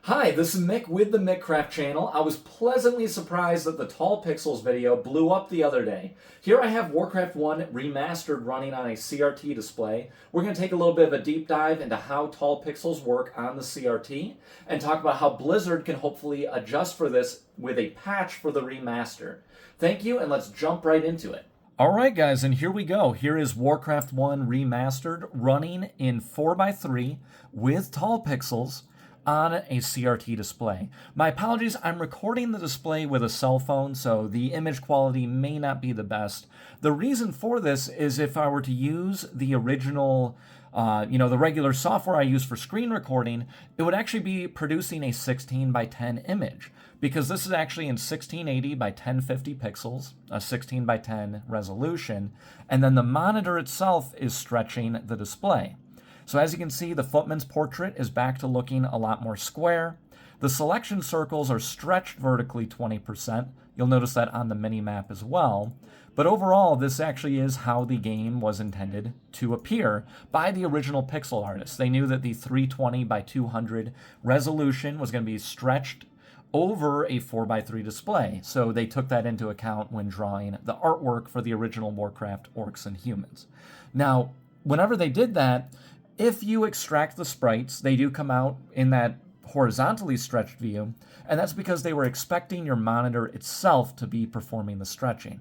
Hi, this is Mick with the MickCraft channel. I was pleasantly surprised that the Tall Pixels video blew up the other day. Here I have Warcraft 1 Remastered running on a CRT display. We're going to take a little bit of a deep dive into how Tall Pixels work on the CRT and talk about how Blizzard can hopefully adjust for this with a patch for the remaster. Thank you, and let's jump right into it. Alright guys, and here we go. Here is Warcraft 1 Remastered running in 4:3 with Tall Pixels on a CRT display. My apologies, I'm recording the display with a cell phone, so the image quality may not be the best. The reason for this is if I were to use the original, the regular software I use for screen recording, it would actually be producing a 16:10 image, because this is actually in 1680 by 1050 pixels, a 16:10 resolution, and then the monitor itself is stretching the display. So as you can see, the footman's portrait is back to looking a lot more square. The selection circles are stretched vertically 20%. You'll notice that on the mini-map as well. But overall, this actually is how the game was intended to appear by the original pixel artists. They knew that the 320 by 200 resolution was going to be stretched over a 4:3 display. So they took that into account when drawing the artwork for the original Warcraft orcs and humans. Now, whenever they did that, if you extract the sprites, they do come out in that horizontally stretched view, and that's because they were expecting your monitor itself to be performing the stretching.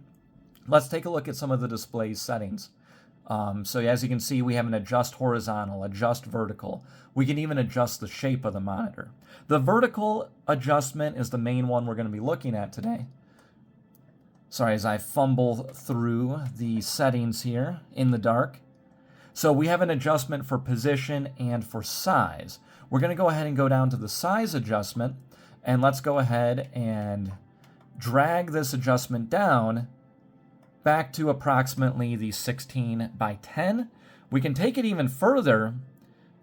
Let's take a look at some of the display settings. So as you can see, we have an adjust horizontal, adjust vertical. We can even adjust the shape of the monitor. The vertical adjustment is the main one we're going to be looking at today. Sorry, as I fumble through the settings here in the dark. So we have an adjustment for position and for size. We're going to go ahead and go down to the size adjustment, and let's go ahead and drag this adjustment down back to approximately the 16:10. We can take it even further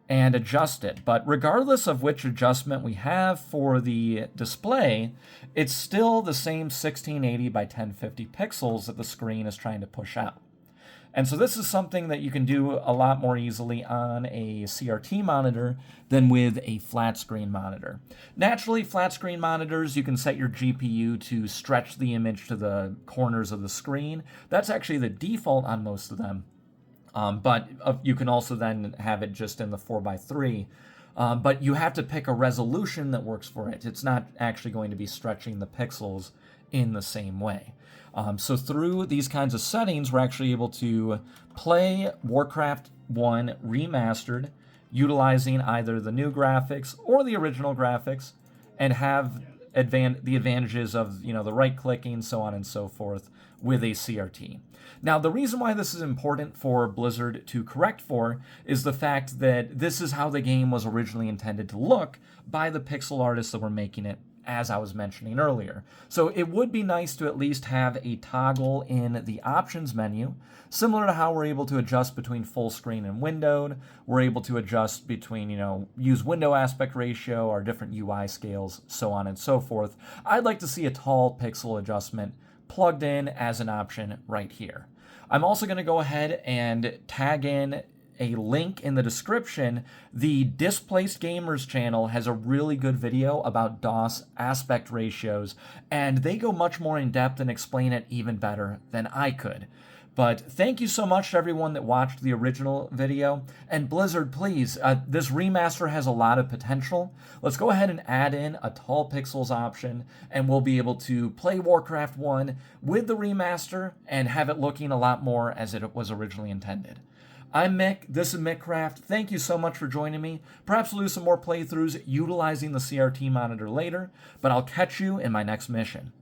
and adjust it, but regardless of which adjustment we have for the display, it's still the same 1680 by 1050 pixels that the screen is trying to push out. And so this is something that you can do a lot more easily on a CRT monitor than with a flat screen monitor. Naturally, flat screen monitors, you can set your GPU to stretch the image to the corners of the screen. That's actually the default on most of them. But you can also then have it just in the 4:3. But you have to pick a resolution that works for it. It's not actually going to be stretching the pixels in the same way. So through these kinds of settings, we're actually able to play Warcraft 1 Remastered, utilizing either the new graphics or the original graphics, and have the advantages of the right-clicking, so on and so forth, with a CRT. Now, the reason why this is important for Blizzard to correct for is the fact that this is how the game was originally intended to look by the pixel artists that were making it, as I was mentioning earlier. So it would be nice to at least have a toggle in the options menu, similar to how we're able to adjust between full screen and windowed. We're able to adjust between, use window aspect ratio, our different UI scales, so on and so forth. I'd like to see a tall pixel adjustment plugged in as an option right here. I'm also going to go ahead and tag in a link in the description. The Displaced Gamers channel has a really good video about DOS aspect ratios, and they go much more in depth and explain it even better than I could. But thank you so much to everyone that watched the original video. And Blizzard, please, this remaster has a lot of potential. Let's go ahead and add in a tall pixels option, and we'll be able to play Warcraft 1 with the remaster and have it looking a lot more as it was originally intended. I'm Mick, this is MickCraft. Thank you so much for joining me. Perhaps we'll do some more playthroughs utilizing the CRT monitor later, but I'll catch you in my next mission.